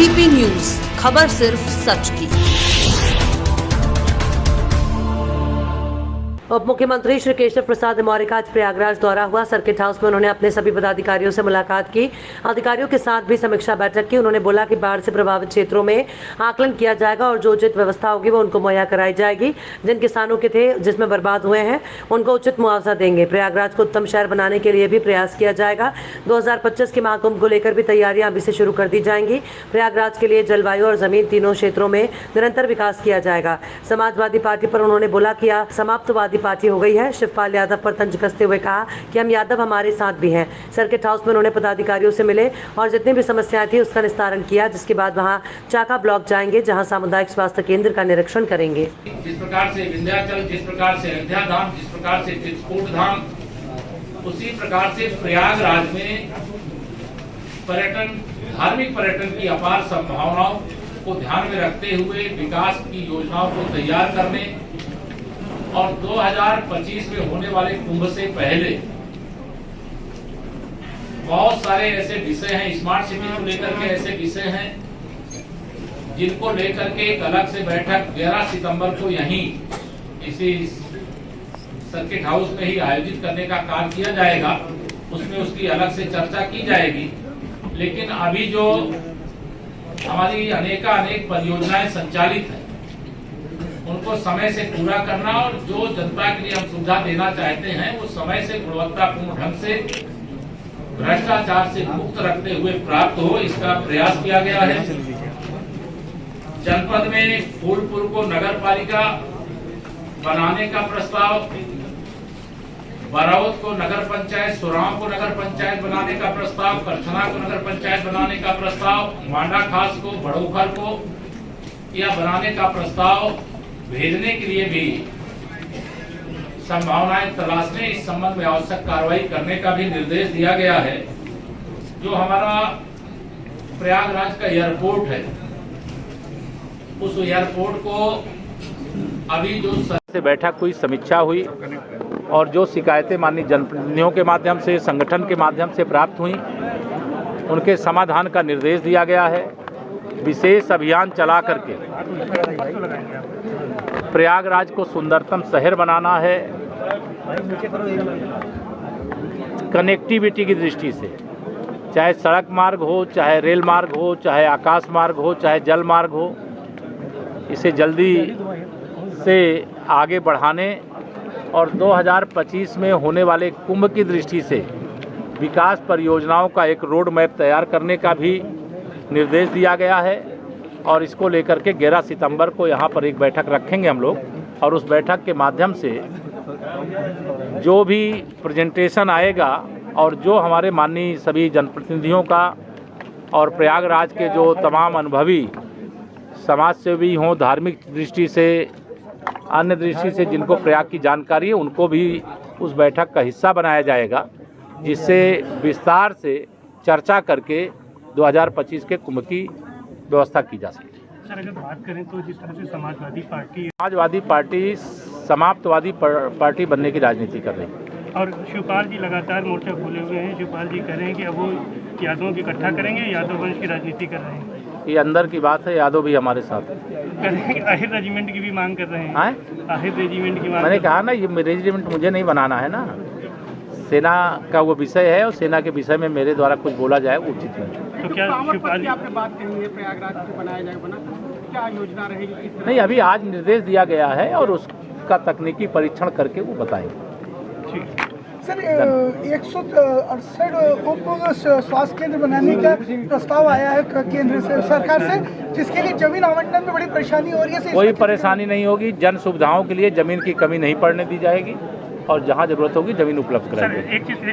ABP news, खबर सिर्फ सच की। उप मुख्यमंत्री श्री केशव प्रसाद मौर्य का आज प्रयागराज दौरा हुआ। सर्किट हाउस में उन्होंने अपने सभी पदाधिकारियों से मुलाकात की, अधिकारियों के साथ भी समीक्षा बैठक की। उन्होंने बोला कि बाढ़ से प्रभावित क्षेत्रों में आकलन किया जाएगा और जो उचित व्यवस्था होगी वो उनको मुहैया कराई जाएगी। जिन किसानों के थे जिसमें बर्बाद हुए हैं उनको उचित मुआवजा देंगे। प्रयागराज को उत्तम शहर बनाने के लिए भी प्रयास किया जाएगा। 2025 के महाकुंभ को लेकर भी तैयारियां अभी से शुरू कर दी जाएंगी। प्रयागराज के लिए जलवायु और जमीन तीनों क्षेत्रों में निरंतर विकास किया जाएगा। समाजवादी पार्टी पर उन्होंने बोला कि समाप्तवादी पार्टी हो गई है। शिवपाल यादव पर तंज कसते हुए कहा कि हम यादव हमारे साथ भी हैं। सर्किट हाउस में उन्होंने पदाधिकारियों से मिले और जितनी भी समस्याएं थी उसका निस्तारण किया, जिसके बाद वहां चाका ब्लॉक जाएंगे जहां सामुदायिक स्वास्थ्य केंद्र का निरीक्षण करेंगे। जिस प्रकार से विंध्याचल, जिस प्रकार से अयोध्या धाम, जिस प्रकार से चित्रकूट धाम, उसी प्रकार से प्रयागराज में पर्यटन, धार्मिक पर्यटन की अपार संभावनाओं को ध्यान में रखते हुए विकास की योजनाओं को तैयार करने और 2025 में होने वाले कुंभ से पहले बहुत सारे ऐसे विषय हैं, स्मार्ट सिटी को लेकर के ऐसे विषय हैं जिनको लेकर के एक अलग से बैठक 11 सितंबर को यहीं इसी सर्किट हाउस में ही आयोजित करने का कार्य किया जाएगा। उसमें उसकी अलग से चर्चा की जाएगी। लेकिन अभी जो हमारी अनेक परियोजनाएं संचालित हैं उनको समय से पूरा करना और जो जनता के लिए हम सुविधा देना चाहते हैं वो समय से गुणवत्तापूर्ण ढंग से भ्रष्टाचार से मुक्त रखते हुए प्राप्त हो, इसका प्रयास किया गया है। जनपद में फूलपुर को नगर पालिका बनाने का प्रस्ताव, बरौद को नगर पंचायत, सुराव को नगर पंचायत बनाने का प्रस्ताव, करछना को नगर पंचायत बनाने का प्रस्ताव, मांडा खास को, बड़ोखर को या बनाने का प्रस्ताव भेजने के लिए भी संभावनाएं तलाशने, इस संबंध में आवश्यक कार्रवाई करने का भी निर्देश दिया गया है। जो हमारा प्रयागराज का एयरपोर्ट है, उस एयरपोर्ट को अभी जो से बैठक हुई, समीक्षा हुई और जो शिकायतें माननीय जनप्रतिनिधियों के माध्यम से, संगठन के माध्यम से प्राप्त हुई, उनके समाधान का निर्देश दिया गया है। विशेष अभियान चला करके प्रयागराज को सुंदरतम शहर बनाना है। कनेक्टिविटी की दृष्टि से, चाहे सड़क मार्ग हो, चाहे रेल मार्ग हो, चाहे आकाश मार्ग हो, चाहे जल मार्ग हो, इसे जल्दी से आगे बढ़ाने और 2025 में होने वाले कुंभ की दृष्टि से विकास परियोजनाओं का एक रोड मैप तैयार करने का भी निर्देश दिया गया है। और इसको लेकर के 11 सितंबर को यहाँ पर एक बैठक रखेंगे हम लोग और उस बैठक के माध्यम से जो भी प्रेजेंटेशन आएगा और जो हमारे माननीय सभी जनप्रतिनिधियों का और प्रयागराज के जो तमाम अनुभवी समाजसेवी हों, धार्मिक दृष्टि से, अन्य दृष्टि से जिनको प्रयाग की जानकारी है, उनको भी उस बैठक का हिस्सा बनाया जाएगा, जिससे विस्तार से चर्चा करके 2025 के कुंभ की व्यवस्था की जा सकती है। सर, अगर बात करें तो जिस तरह से समाजवादी पार्टी समाप्तवादी पार्टी बनने की राजनीति कर रही है और शिवपाल जी लगातार मोर्चा खोले हुए हैं। शिवपाल जी कह रहे हैं कि अब वो यादवों को इकट्ठा करेंगे, यादव वंश की राजनीति कर रहे हैं। ये अंदर की बात है, यादव भी हमारे साथ है। आहिर रेजिमेंट की भी मांग कर रहे हैं। आहिर रेजिमेंट की मांग, मैंने कहा ना, ये रेजिमेंट मुझे नहीं बनाना है ना, सेना का वो विषय है और सेना के विषय में मेरे द्वारा कुछ बोला जाए उचित नहीं। तो क्या शिवपाल आपने बात कही है प्रयागराज को बनाया जाएगा, क्या योजना रहेगी? नहीं, अभी आज निर्देश दिया गया है और उसका तकनीकी परीक्षण करके वो बताएंगे। सर, 168 उप स्वास्थ्य केंद्र बनाने का प्रस्ताव आया है केंद्र से, सरकार से, जिसके लिए जमीन आवंटन में बड़ी परेशानी हो रही है। कोई परेशानी नहीं होगी। जन सुविधाओं के लिए जमीन की कमी नहीं पड़ने दी जाएगी और जहां जरूरत होगी जमीन उपलब्ध कराएंगे।